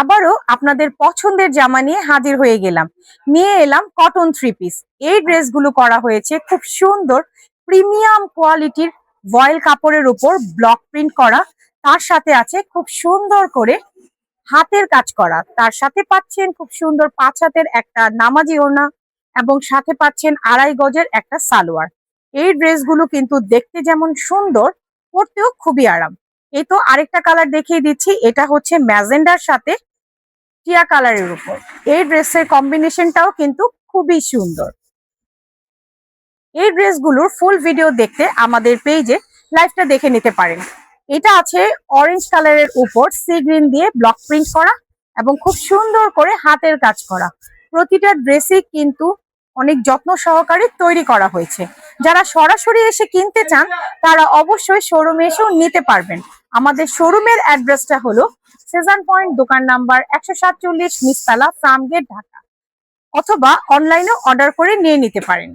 আবারও আপনাদের পছন্দের জামা নিয়ে হাজির হয়ে গেলাম। নিয়ে এলাম কটন থ্রি পিস। এই ড্রেসগুলো করা হয়েছে খুব সুন্দর প্রিমিয়াম কোয়ালিটির ভয়েল কাপড়ের উপর ব্লক প্রিন্ট করা। তার সাথে আছে খুব সুন্দর করে হাতের কাজ করা। তার সাথে পাচ্ছেন খুব সুন্দর 5 হাতের একটা নামাজি ওড়না এবং সাথে পাচ্ছেন 2.5 গজের একটা সালোয়ার। এই ড্রেসগুলো কিন্তু দেখতে যেমন সুন্দর, পরতেও খুবই আরাম। এই তো আরেকটা কালার দেখিয়ে দিচ্ছি, এটা হচ্ছে ম্যাজেন্ডার সাথে টিয়া কালারের উপর। এই ড্রেসের কম্বিনেশনটাও কিন্তু খুবই সুন্দর। এই ড্রেসগুলোর ফুল ভিডিও দেখতে আমাদের পেজে লাইভটা দেখে নিতে পারেন। এটা আছে অরেঞ্জ কালারের উপর সি গ্রিন দিয়ে ব্লক প্রিন্ট করা এবং খুব সুন্দর করে হাতের কাজ করা। প্রতিটা ড্রেসই কিন্তু অনেক যত্ন সহকারে তৈরি করা হয়েছে। যারা সরাসরি এসে কিনতে চান তারা অবশ্যই শোরুমে এসেও নিতে পারবেন। আমাদের শোরুমের অ্যাড্রেসটা হলো সেজান পয়েন্ট, দোকান নাম্বার 147, নিচতলা, ফার্মগেট, ঢাকা। অথবা অনলাইনে অর্ডার করে নিয়ে নিতে পারেন।